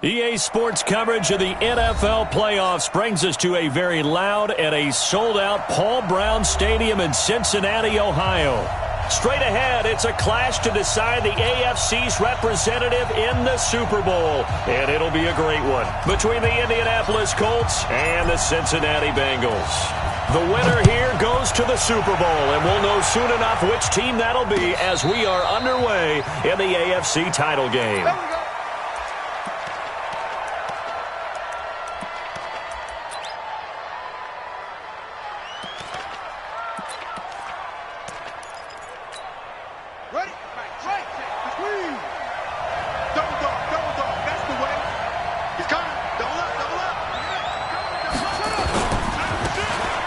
EA Sports coverage of the NFL playoffs brings us to a very loud and a sold-out Paul Brown Stadium in Cincinnati, Ohio. Straight ahead, it's a clash to decide the AFC's representative in the Super Bowl. And it'll be a great one between the Indianapolis Colts and the Cincinnati Bengals. The winner here goes to the Super Bowl, and we'll know soon enough which team that'll be as we are underway in the AFC title game.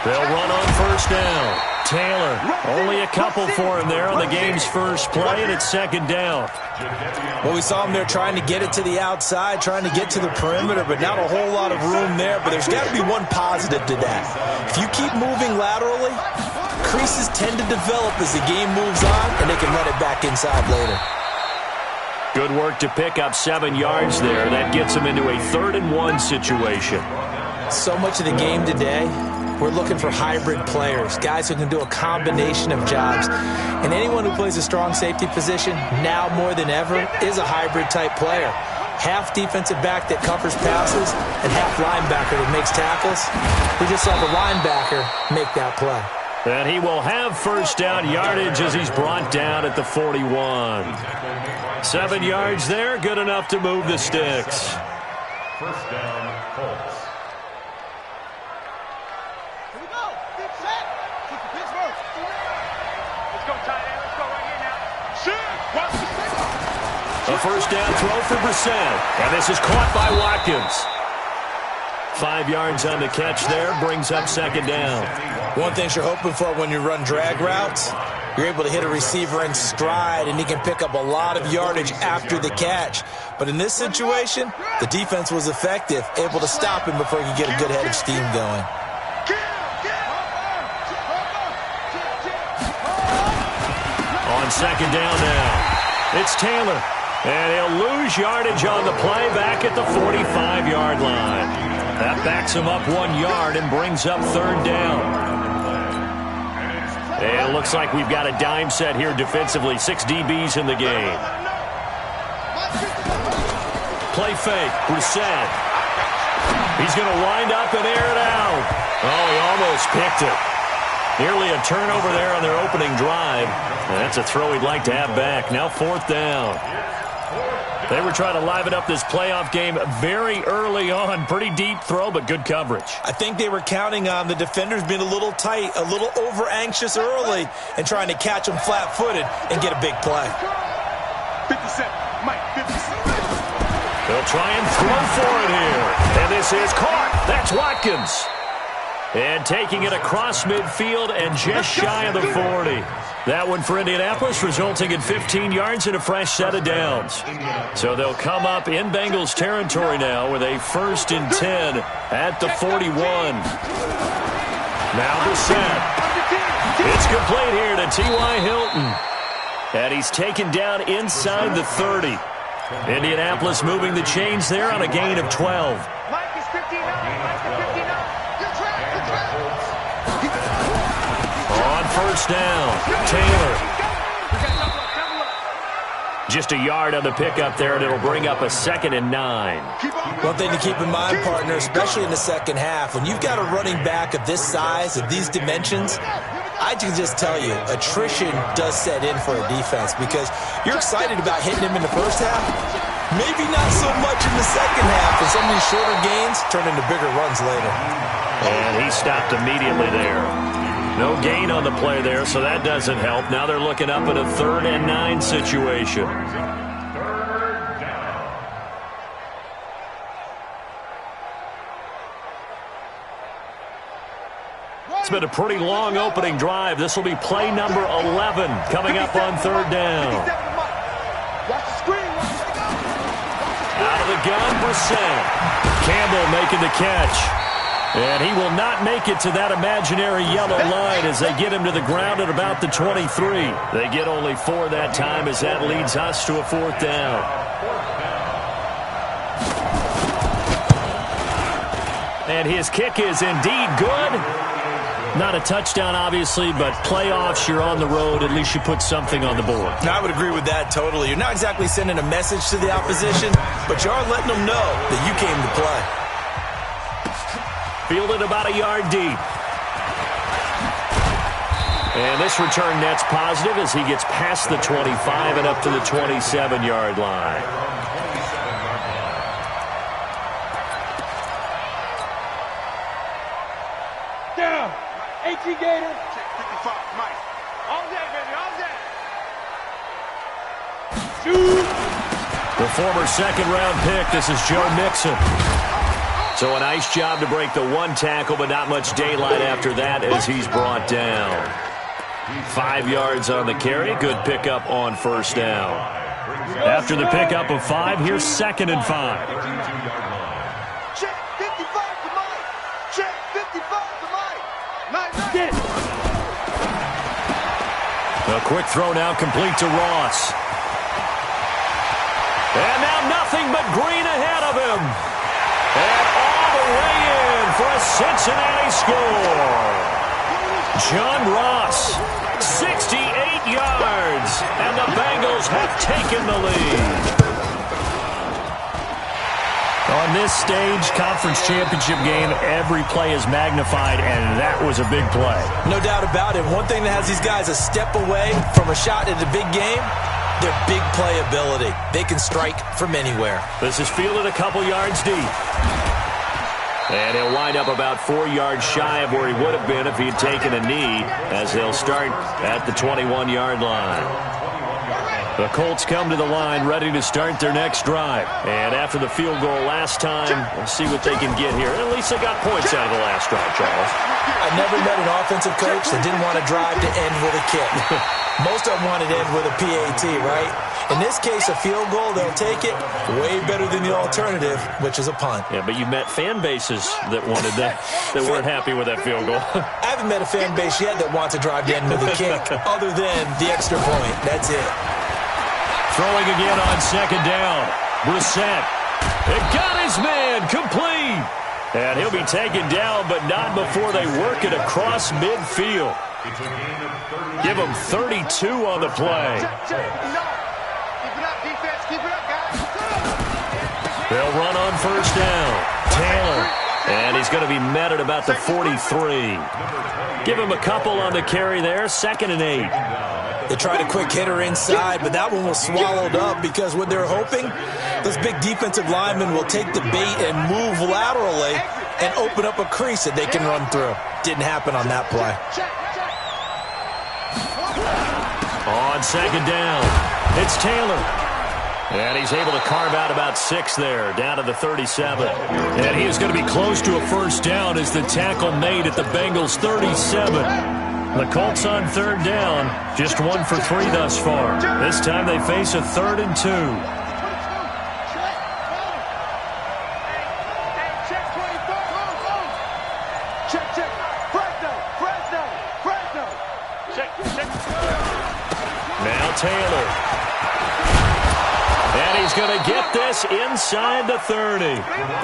They'll run on first down. Taylor, only a couple for him there on the game's first play, and it's second down. Well, we saw him there trying to get it to the outside, trying to get to the perimeter, but not a whole lot of room there. But there's got to be one positive to that. If you keep moving laterally, creases tend to develop as the game moves on, and they can run it back inside later. Good work to pick up 7 yards there. That gets them into a 3rd-and-1 situation. So much of the game today, we're looking for hybrid players, guys who can do a combination of jobs. And anyone who plays a strong safety position, now more than ever, is a hybrid-type player. Half defensive back that covers passes and half linebacker that makes tackles. We just saw the linebacker make that play. And he will have first down yardage as he's brought down at the 41. 7 yards there, good enough to move the sticks. First down, Colts. A first down throw for Brissett. And this is caught by Watkins. 5 yards on the catch there, brings up second down. One thing you're hoping for when you run drag routes, you're able to hit a receiver in stride, and he can pick up a lot of yardage after the catch. But in this situation, the defense was effective, able to stop him before he could get a good head of steam going. On second down now, it's Taylor. And he'll lose yardage on the play back at the 45-yard line. That backs him up 1 yard and brings up 3rd down. And it looks like we've got a dime set here defensively. 6 DBs in the game. Play fake, Brissett. He's going to wind up and air it out. Oh, he almost picked it. Nearly a turnover there on their opening drive. And that's a throw he'd like to have back. Now 4th down. They were trying to liven up this playoff game very early on. Pretty deep throw, but good coverage. I think they were counting on the defenders being a little tight, a little over-anxious early, and trying to catch them flat-footed and get a big play. 57, Mike, 57. They'll try and throw for it here. And this is caught. That's Watkins. And taking it across midfield and just shy of the 40. That one for Indianapolis, resulting in 15 yards and a fresh set of downs. So they'll come up in Bengals territory now with a 1st and 10 at the 41. Now Brissett. It's complete here to T.Y. Hilton. And he's taken down inside the 30. Indianapolis moving the chains there on a gain of 12. Mike is 59. Mike is 59. On first down, Taylor. Just a yard on the pickup there, and it'll bring up a 2nd and 9. One thing to keep in mind, partner, especially in the second half, when you've got a running back of this size, of these dimensions, I can just tell you, attrition does set in for a defense because you're excited about hitting him in the first half. Maybe not so much in the second half, and some of these shorter gains turn into bigger runs later. And he stopped immediately there. No gain on the play there, so that doesn't help. Now they're looking up at a 3rd and 9 situation. It's been a pretty long opening drive. This will be play number 11 coming up on 3rd down. Out of the gun, Brissett. Campbell making the catch. And he will not make it to that imaginary yellow line as they get him to the ground at about the 23. They get only 4 that time as that leads us to a 4th down. And his kick is indeed good. Not a touchdown, obviously, but playoffs, you're on the road. At least you put something on the board. I would agree with that totally. You're not exactly sending a message to the opposition, but you are letting them know that you came to play. Fielded about a yard deep. And this return net's positive as he gets past the 25 and up to the 27-yard line. Down. 18 Gator. Check 55, Mike. All day, baby, all day. Shoot. The former second-round pick, this is Joe Mixon. So a nice job to break the one tackle, but not much daylight after that as he's brought down. 5 yards on the carry. Good pickup on first down. After the pickup of 5, here's 2nd and 5. Check 55 to Mike. Check 55 to Mike. Nice. A quick throw now complete to Ross. And now nothing but green ahead of him. And all the way in for a Cincinnati score. John Ross, 68 yards, and the Bengals have taken the lead. On this stage, conference championship game, every play is magnified, and that was a big play. No doubt about it. One thing that has these guys a step away from a shot at a big game, their big playability. They can strike from anywhere. This is fielded a couple yards deep. And he'll wind up about 4 yards shy of where he would have been if he had taken a knee, as they'll start at the 21-yard line. The Colts come to the line ready to start their next drive. And after the field goal last time, we'll see what they can get here. At least they got points out of the last drive, Charles. I never met an offensive coach that didn't want a drive to end with a kick. Most of them wanted to end with a PAT, right? In this case, a field goal, they'll take it. Way better than the alternative, which is a punt. Yeah, but you met fan bases that wanted that, that weren't happy with that field goal. I haven't met a fan base yet that wants a drive to end with a kick, other than the extra point. That's it. Throwing again on 2nd down. Brissett. It got his man complete. And he'll be taken down, but not before they work it across midfield. Give him 32 on the play. They'll run on first down. Taylor. And he's going to be met at about the 43. Give him a couple on the carry there. 2nd and 8. They tried a quick hitter inside, but that one was swallowed up because what they're hoping, those big defensive linemen will take the bait and move laterally and open up a crease that they can run through. Didn't happen on that play. On 2nd down, it's Taylor. And he's able to carve out about 6 there, down to the 37. And he is going to be close to a first down as the tackle made at the Bengals' 37. The Colts on 3rd down, just 1 for 3 thus far. This time they face a 3rd and 2. Now Taylor. And he's going to get this inside the 30.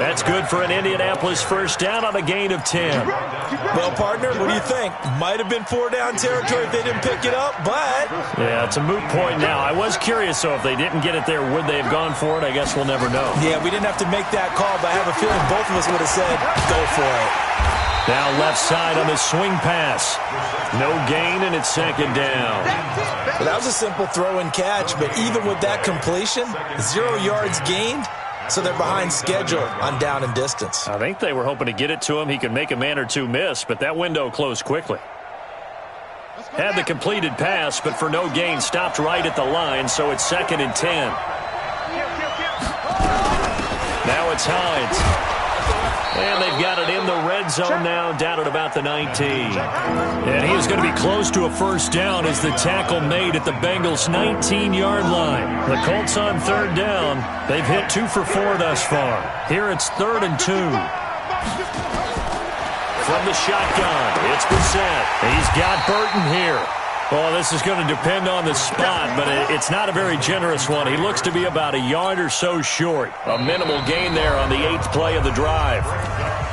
That's good for an Indianapolis first down on a gain of 10. Well, partner, what do you think? Might have been 4-down territory if they didn't pick it up, but... Yeah, it's a moot point now. I was curious, though, if they didn't get it there, would they have gone for it? I guess we'll never know. Yeah, we didn't have to make that call, but I have a feeling both of us would have said, go for it. Now left side on the swing pass. No gain, and it's 2nd down. Well, that was a simple throw and catch, but even with that completion, 0 yards gained, so they're behind schedule on down and distance. I think they were hoping to get it to him. He could make a man or two miss, but that window closed quickly. Had the completed pass, but for no gain, stopped right at the line, so it's 2nd and 10. Now it's Hines. And they've got it in the red zone now, down at about the 19. And he is going to be close to a first down as the tackle made at the Bengals' 19-yard line. The Colts on 3rd down. They've hit 2 for 4 thus far. Here it's 3rd and 2. From the shotgun, it's Brissett. He's got Burton here. Well, this is going to depend on the spot, but it's not a very generous one. He looks to be about a yard or so short. A minimal gain there on the 8th play of the drive.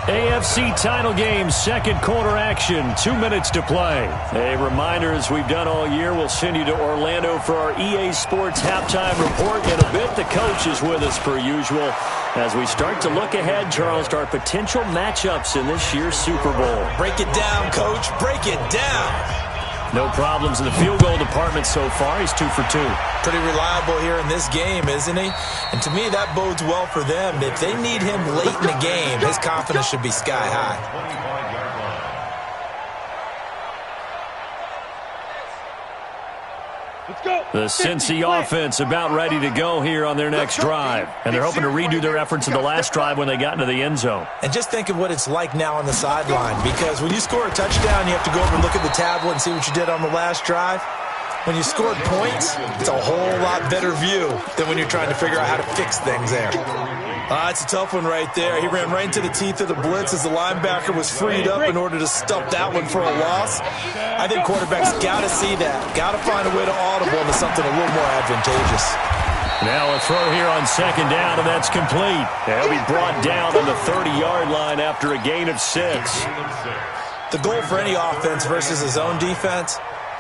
AFC title game, second quarter action, 2 minutes to play. A reminder, as we've done all year, we'll send you to Orlando for our EA Sports halftime report. In a bit, the coach is with us per usual as we start to look ahead, Charles, to our potential matchups in this year's Super Bowl. Break it down, Coach. Break it down. No problems in the field goal department so far. He's 2 for 2. Pretty reliable here in this game, isn't he? And to me, that bodes well for them. If they need him late in the game, his confidence should be sky high. The Cincy offense about ready to go here on their next drive. And they're hoping to redo their efforts in the last drive when they got into the end zone. And just think of what it's like now on the sideline. Because when you score a touchdown, you have to go over and look at the tablet and see what you did on the last drive. When you scored points, it's a whole lot better view than when you're trying to figure out how to fix things there. It's a tough one right there. He ran right into the teeth of the blitz as the linebacker was freed up in order to stop that one for a loss. I think quarterbacks got to see that. Got to find a way to audible into something a little more advantageous. Now a throw here on second down, and that's complete. He'll be brought down on the 30-yard line after a gain of 6. The goal for any offense versus his own defense,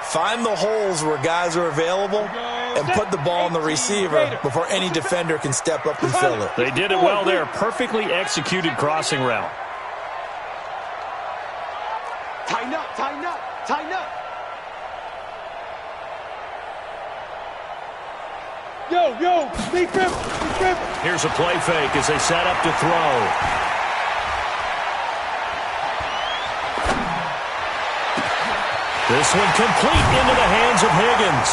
find the holes where guys are available and put the ball on the receiver before any defender can step up and fill it. They did it well there. Perfectly executed crossing route. Tighten up, tighten up, tighten up. Yo, be careful. Here's a play fake as they set up to throw. This one complete into the hands of Higgins.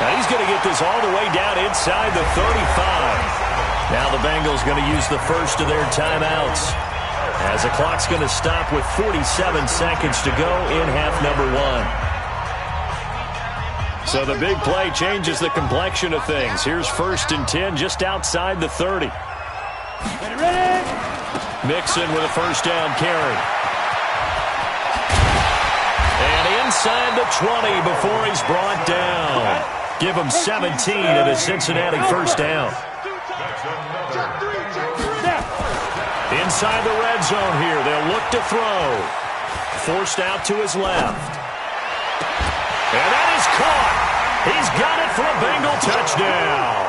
Now he's going to get this all the way down inside the 35. Now the Bengals going to use the first of their timeouts, as the clock's going to stop with 47 seconds to go in half number 1. So the big play changes the complexion of things. Here's 1st and 10 just outside the 30. Ready? Mixon with a first down carry. Inside the 20 before he's brought down. Give him 17 at a Cincinnati first down. Inside the red zone here. They'll look to throw. Forced out to his left. And that is caught. He's got it for a Bengal touchdown.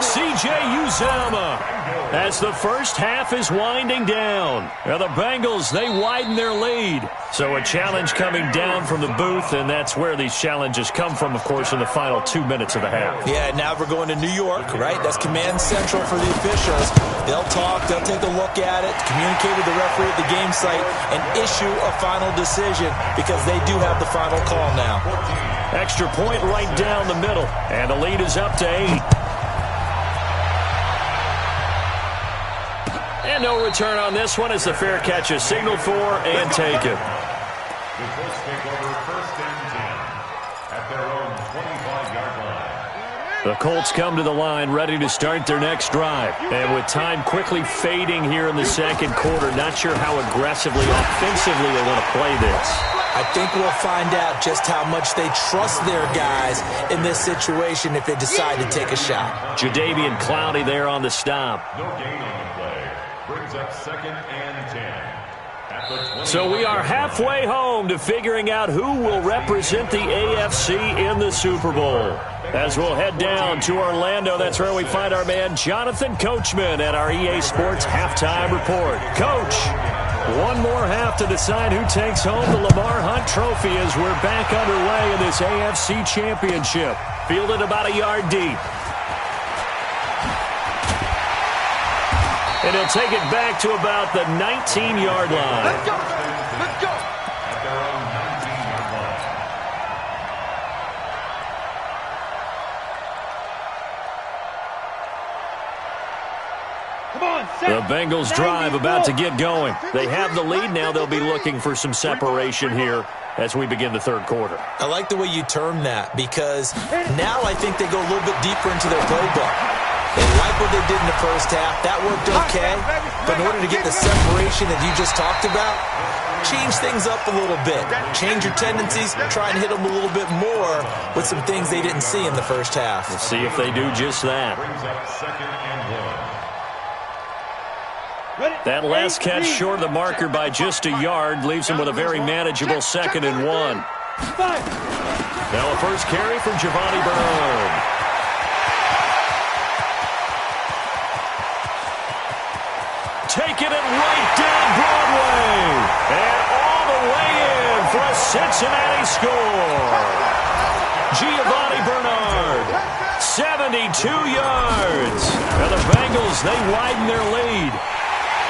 C.J. Uzomah, as the first half is winding down. Now the Bengals, they widen their lead. So a challenge coming down from the booth, and that's where these challenges come from, of course, in the final 2 minutes of the half. Yeah, now we're going to New York, right? That's command central for the officials. They'll talk, they'll take a look at it, communicate with the referee at the game site, and issue a final decision because they do have the final call now. Extra point right down the middle, and the lead is up to 8. And no return on this one as the fair catch is signaled for and taken. The Colts come to the line ready to start their next drive. And with time quickly fading here in the second quarter, not sure how aggressively, offensively they want to play this. I think we'll find out just how much they trust their guys in this situation if they decide to take a shot. Jadeveon Clowney there on the stop. No gain on the play. Brings up 2nd and 10. So we are halfway home to figuring out who will represent the AFC in the Super Bowl. As we'll head down to Orlando, that's where we find our man Jonathan Coachman at our EA Sports halftime report. Coach, one more half to decide who takes home the Lamar Hunt Trophy as we're back underway in this AFC Championship. Fielded about a yard deep. And he'll take it back to about the 19-yard line. Let's go. Let's go. At their own 19-yard line. Come on, set. The Bengals drive about to get going. They have the lead now. They'll be looking for some separation here as we begin the third quarter. I like the way you term that because now I think they go a little bit deeper into their playbook. They like what they did in the first half. That worked okay. But in order to get the separation that you just talked about, change things up a little bit. Change your tendencies. Try and hit them a little bit more with some things they didn't see in the first half. We'll see if they do just that. Brings up 2nd and 1. That last catch short of the marker by just a yard leaves him with a very manageable 2nd and 1. Now a first carry from Giovanni Bernard. Taking it right down Broadway. And all the way in for a Cincinnati score. Giovanni Bernard, 72 yards. Now the Bengals, they widen their lead.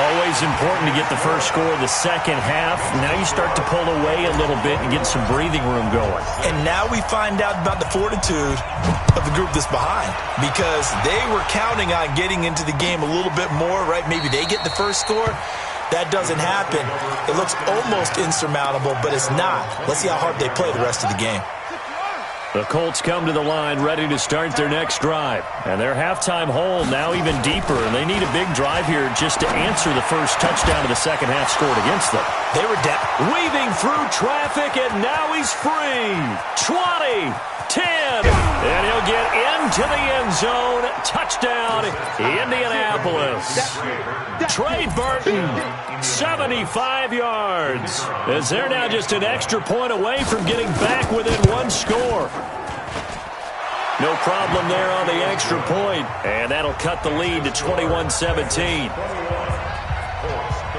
Always important to get the first score of the second half. Now you start to pull away a little bit and get some breathing room going. And now we find out about the fortitude of the group that's behind, because they were counting on getting into the game a little bit more, right? Maybe they get the first score. That doesn't happen. It looks almost insurmountable, but it's not. Let's see how hard they play the rest of the game. The Colts come to the line ready to start their next drive. And their halftime hole now even deeper. And they need a big drive here just to answer the first touchdown of the second half scored against them. They were down. Weaving through traffic, and now he's free. 20, 10, and he'll get into the end zone. Touchdown, Indianapolis. Trey Burton, 75 yards. As they're now just an extra point away from getting back within one score. No problem there on the extra point, and that'll cut the lead to 21-17.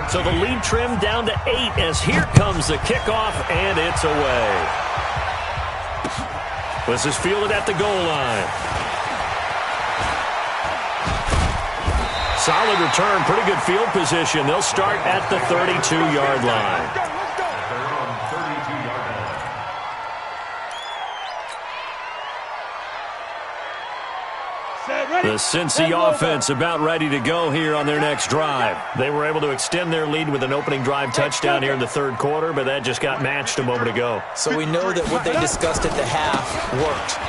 So the lead trimmed down to 8 as here comes the kickoff, and it's away. This is fielded at the goal line. Solid return, pretty good field position. They'll start at the 32-yard line. The Cincy offense about ready to go here on their next drive. They were able to extend their lead with an opening drive touchdown here in the third quarter, but that just got matched a moment ago. So we know that what they discussed at the half worked.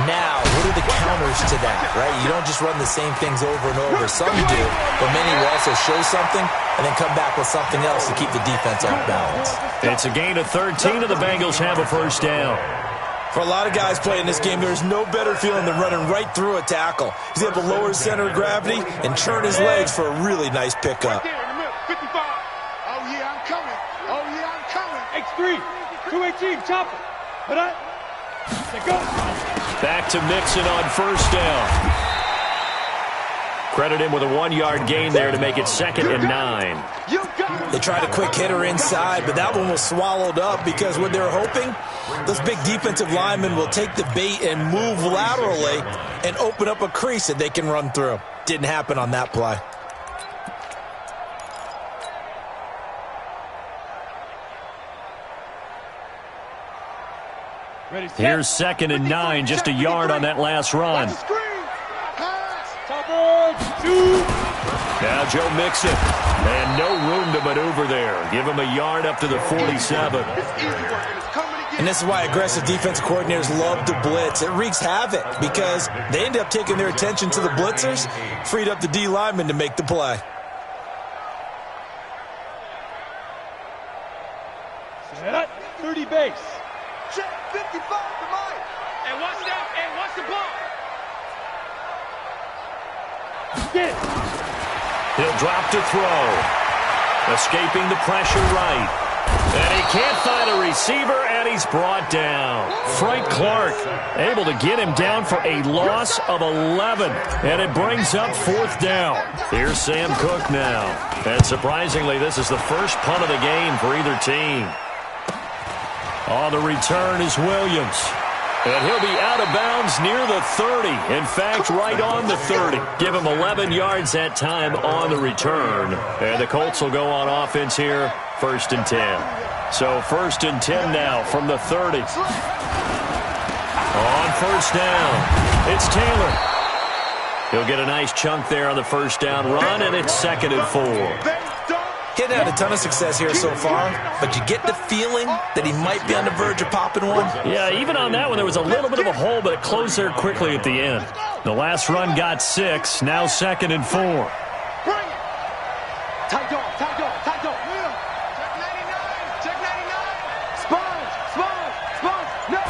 Now, what are the counters to that, right? You don't just run the same things over and over. Some do, but many will also show something and then come back with something else to keep the defense off balance. It's a gain of 13, and the Bengals have a first down. For a lot of guys playing this game, there's no better feeling than running right through a tackle. He's able to lower his center of gravity and turn his legs for a really nice pickup. 55. Oh, yeah, I'm coming. Oh, yeah, I'm coming. X3, 218, chopper. Put up. Go. Back to Mixon on first down. Credit him with a 1-yard gain there to make it 2nd and 9. They tried a quick hitter inside, but that one was swallowed up because what they're hoping, those big defensive linemen will take the bait and move laterally and open up a crease that they can run through. Didn't happen on that play. Here's 2nd and 9, just a yard on that last run. Now Joe Mixon, and no room to maneuver there. Give him a yard up to the 47. And this is why aggressive defensive coordinators love to blitz. It wreaks havoc because they end up taking their attention to the blitzers, freed up the D lineman to make the play. Set, 30 base. Check 55 to Mike. And watch that, and watch the ball. Get it. He'll drop to throw. Escaping the pressure right. And he can't find a receiver, and he's brought down. Frank Clark able to get him down for a loss of 11. And it brings up 4th down. Here's Sam Cook now. And surprisingly, this is the first punt of the game for either team. On the return is Williams. And he'll be out of bounds near the 30. In fact, right on the 30. Give him 11 yards that time on the return. And the Colts will go on offense here, 1st and 10. So 1st and 10 now from the 30. On first down, it's Taylor. He'll get a nice chunk there on the first down run, and it's 2nd and 4. Hitting had a ton of success here so far, but you get the feeling that he might be on the verge of popping one. Yeah, even on that one, there was a little bit of a hole, but it closed there quickly at the end. The last run got 6, now 2nd and 4. Bring it. Tight dog, tight dog, tight dog. Check 99, check 99. Spons. No.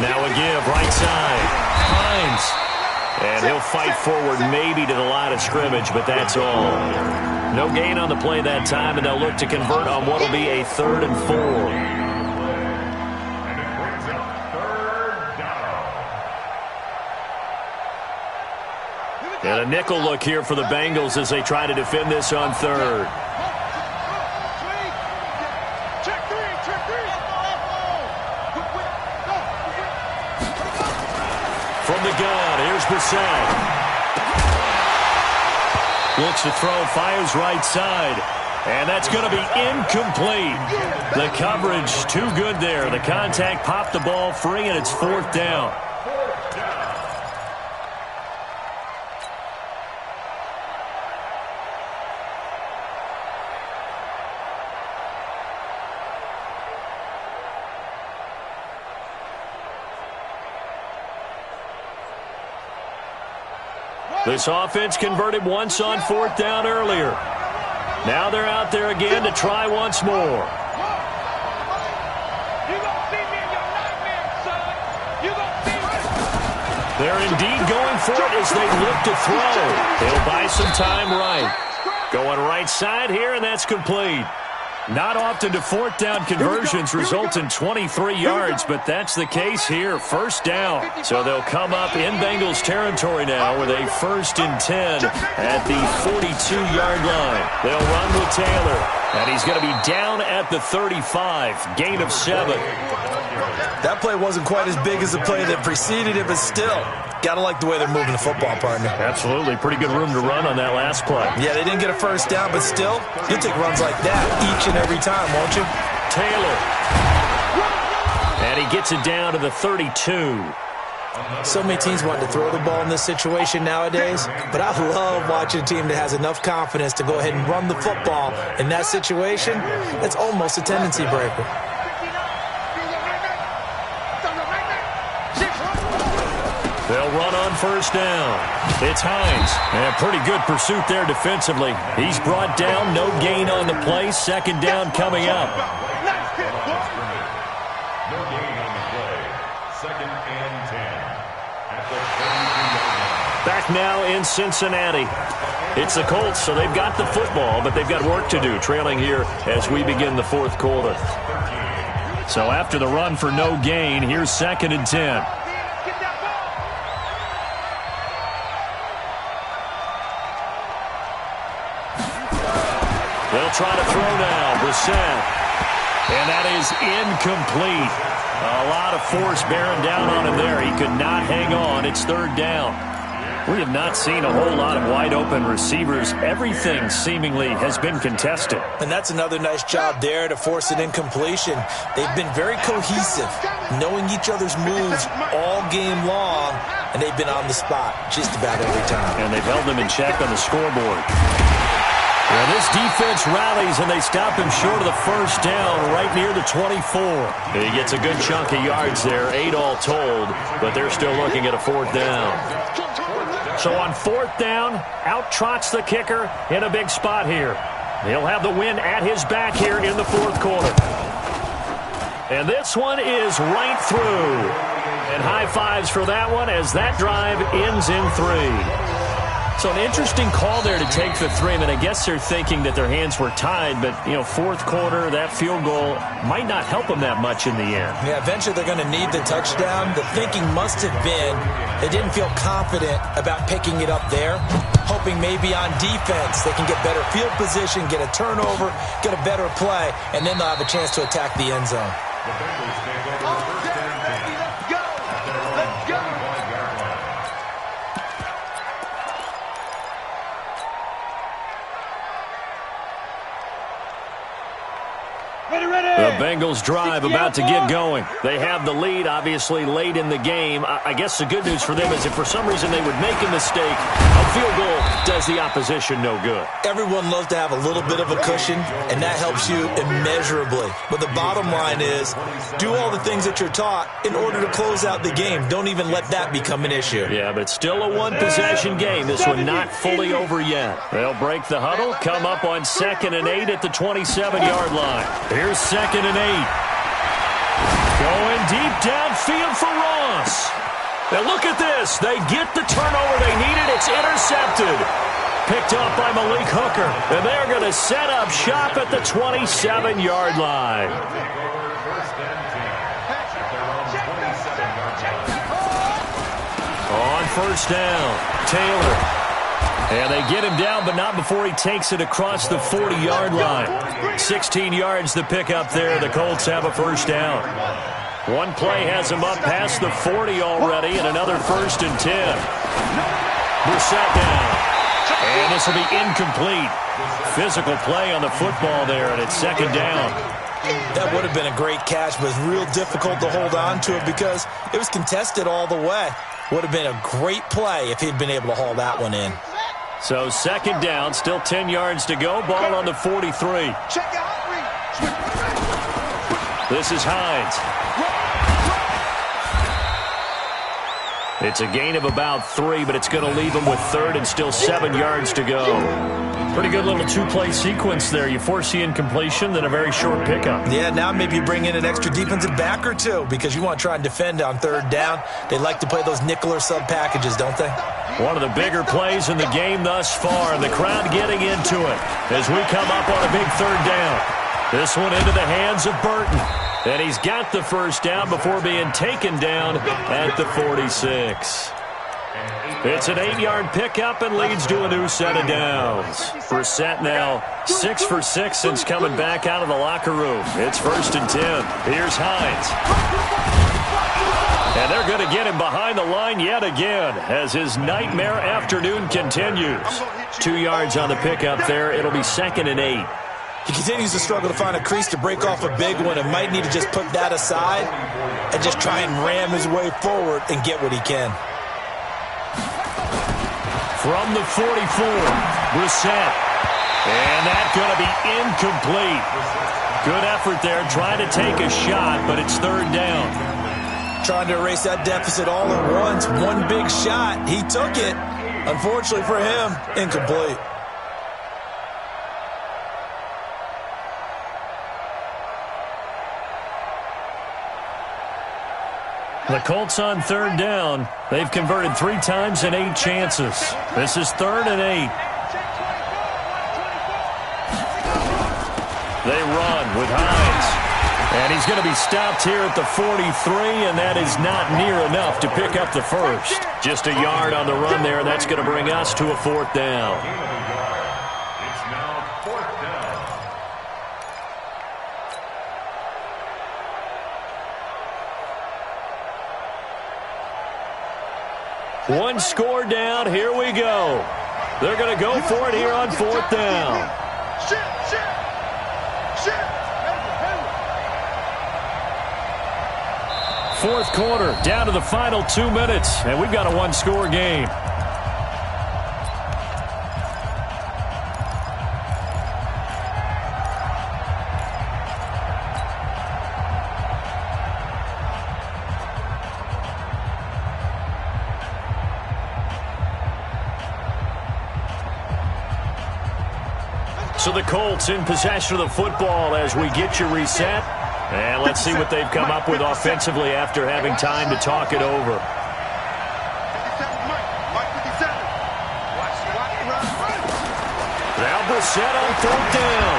Now a give, right side. Hines. And he'll fight forward maybe to the line of scrimmage, but that's all. No gain on the play that time, and they'll look to convert on what will be a 3rd and 4. And it brings up 3rd down. And a nickel look here for the Bengals as they try to defend this on 3rd. From the gun, here's Brissett. Looks to throw, fires right side. And that's going to be incomplete. The coverage too good there. The contact popped the ball free, and it's 4th down. This offense converted once on 4th down earlier. Now they're out there again to try once more. They're indeed going for it as they look to throw. They'll buy some time right. Going right side here, and that's complete. Not often do 4th down conversions result in 23 yards, but that's the case here. 1st down. So they'll come up in Bengals territory now with a 1st and 10 at the 42-yard line. They'll run with Taylor, and he's going to be down at the 35. Gain of 7. That play wasn't quite as big as the play that preceded it, but still, gotta like the way they're moving the football, partner. Absolutely. Pretty good room to run on that last play. Yeah, they didn't get a 1st down, but still, you'll take runs like that each and every time, won't you? Taylor. And he gets it down to the 32. So many teams want to throw the ball in this situation nowadays, but I love watching a team that has enough confidence to go ahead and run the football. In that situation, that's almost a tendency breaker. They'll run on 1st down. It's Hines. And pretty good pursuit there defensively. He's brought down. No gain on the play. 2nd down coming up. No gain on the play. 2nd and 10. At the 32-yard line. Back now in Cincinnati. It's the Colts, so they've got the football, but they've got work to do, trailing here as we begin the 4th quarter. So after the run for no gain, here's 2nd and 10. They'll try to throw now. Brissett. And that is incomplete. A lot of force bearing down on him there. He could not hang on. It's 3rd down. We have not seen a whole lot of wide-open receivers. Everything seemingly has been contested. And that's another nice job there to force an incompletion. They've been very cohesive, knowing each other's moves all game long, and they've been on the spot just about every time. And they've held them in check on the scoreboard. Well, this defense rallies, and they stop him short of the 1st down right near the 24. He gets a good chunk of yards there, 8 all told, but they're still looking at a 4th down. So on 4th down, out trots the kicker in a big spot here. He'll have the win at his back here in the 4th quarter. And this one is right through. And high fives for that one as that drive ends in 3. So an interesting call there to take the 3. I mean, I guess they're thinking that their hands were tied, but, 4th quarter, that field goal might not help them that much in the end. Yeah, eventually they're going to need the touchdown. The thinking must have been they didn't feel confident about picking it up there, hoping maybe on defense they can get better field position, get a turnover, get a better play, and then they'll have a chance to attack the end zone. The Bengals take over 1st and 10. Let's go! Let's go! The Bengals drive about to get going. They have the lead, obviously, late in the game. I guess the good news for them is if for some reason they would make a mistake, a field goal does the opposition no good. Everyone loves to have a little bit of a cushion, and that helps you immeasurably. But the bottom line is, do all the things that you're taught in order to close out the game. Don't even let that become an issue. Yeah, but still a one-possession game. This one not fully over yet. They'll break the huddle, come up on 2nd and 8 at the 27-yard line. Here's 2nd and 8. Going deep downfield for Ross. And look at this. They get the turnover they needed. It's intercepted. Picked up by Malik Hooker. And they're going to set up shop at the 27-yard line. On first down, Taylor. And they get him down, but not before he takes it across the 40-yard line. 16 yards to pick up there. The Colts have a first down. One play has him up past the 40 already, and another 1st and 10. Brissett down. And this will be incomplete. Physical play on the football there, and it's 2nd down. That would have been a great catch, but it's real difficult to hold on to it because it was contested all the way. Would have been a great play if he'd been able to haul that one in. So 2nd down, still 10 yards to go. Ball on the 43. This is Hines. It's a gain of about 3, but it's going to leave him with 3rd and still 7 yards to go. Pretty good little 2-play sequence there. You force the incompletion, then a very short pickup. Yeah, now maybe you bring in an extra defensive back or two because you want to try and defend on 3rd down. They like to play those nickel or sub packages, don't they? One of the bigger plays in the game thus far, and the crowd getting into it as we come up on a big 3rd down. This one into the hands of Burton. And he's got the first down before being taken down at the 46. It's an 8-yard pickup and leads to a new set of downs. Brissett now 6 for 6 since coming back out of the locker room. It's 1st and 10. Here's Hines. And they're going to get him behind the line yet again as his nightmare afternoon continues. 2 yards on the pickup there. It'll be 2nd and 8. He continues to struggle to find a crease to break off a big one and might need to just put that aside and just try and ram his way forward and get what he can. From the 44, Brissett. And that's going to be incomplete. Good effort there, trying to take a shot, but it's 3rd down. Trying to erase that deficit all at once. One big shot. He took it. Unfortunately for him, incomplete. The Colts on 3rd down. They've converted 3 times in 8 chances. This is 3rd and 8. They run with Hines. And he's going to be stopped here at the 43, and that is not near enough to pick up the first. Just a yard on the run there, and that's going to bring us to a 4th down. It's now 4th down. One score down. Here we go. They're going to go for it here on 4th down. Fourth quarter, down to the final 2 minutes, and we've got a 1-score game. So the Colts in possession of the football as we get you reset. And let's see what they've come up with offensively after having time to talk it over. Now Brissett on 4th down.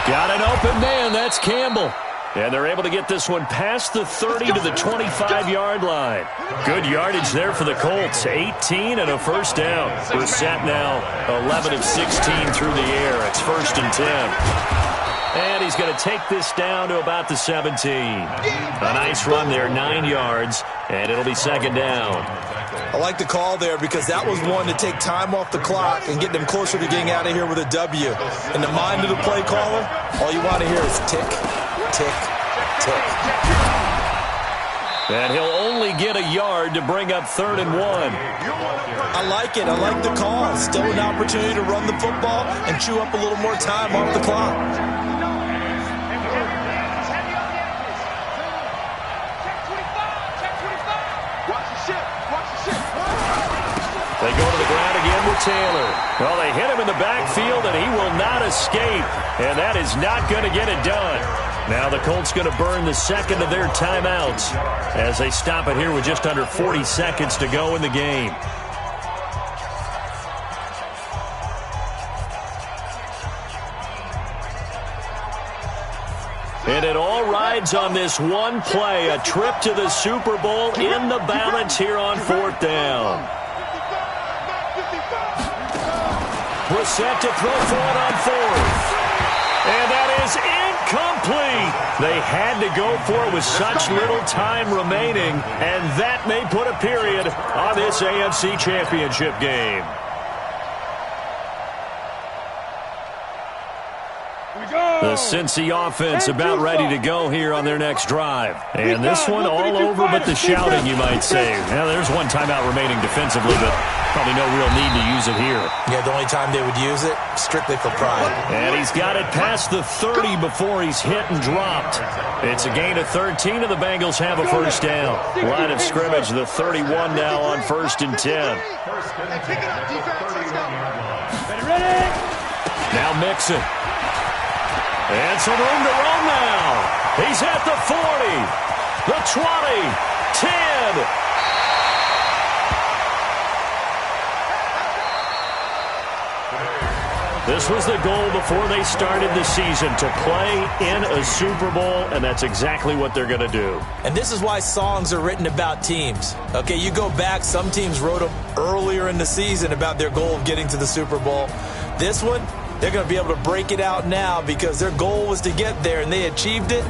Got an open man. That's Campbell. And they're able to get this one past the 30 to the 25-yard line. Good yardage there for the Colts. 18 and a first down. Brissett now 11 of 16 through the air. It's 1st and 10. And he's going to take this down to about the 17. A nice run there, 9 yards, and it'll be 2nd down. I like the call there because that was one to take time off the clock and get them closer to getting out of here with a W. In the mind of the play caller, all you want to hear is tick, tick, tick. And he'll only get a yard to bring up 3rd and 1. I like it. I like the call. Still an opportunity to run the football and chew up a little more time off the clock. They go to the ground again with Taylor. Well, they hit him in the backfield, and he will not escape. And that is not going to get it done. Now the Colts going to burn the second of their timeouts as they stop it here with just under 40 seconds to go in the game. And it all rides on this one play, a trip to the Super Bowl in the balance here on 4th down. Brissett to throw for it on 4th. And that is incomplete. They had to go for it with such little time remaining, and that may put a period on this AFC Championship game. The Cincy offense about ready to go here on their next drive. And this one all over but the shouting, you might say. Now, there's one timeout remaining defensively, but probably no real need to use it here. Yeah, the only time they would use it, strictly for pride. And he's got it past the 30 before he's hit and dropped. It's a gain of 13, and the Bengals have a first down. Line of scrimmage, the 31 now on 1st and 10. Now Mixon. And some room to run now. He's at the 40, the 20, 10. This was the goal before they started the season, to play in a Super Bowl, and that's exactly what they're going to do. And this is why songs are written about teams. Okay, you go back, some teams wrote them earlier in the season about their goal of getting to the Super Bowl. This one, they're going to be able to break it out now because their goal was to get there, and they achieved it.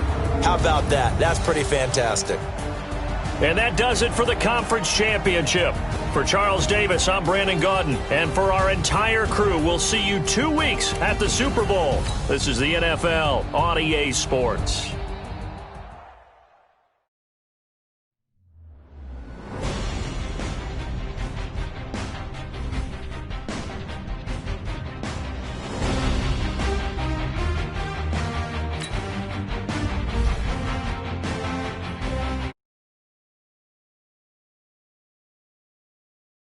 How about that? That's pretty fantastic. And that does it for the conference championship. For Charles Davis, I'm Brandon Gaudin. And for our entire crew, we'll see you 2 weeks at the Super Bowl. This is the NFL on EA Sports.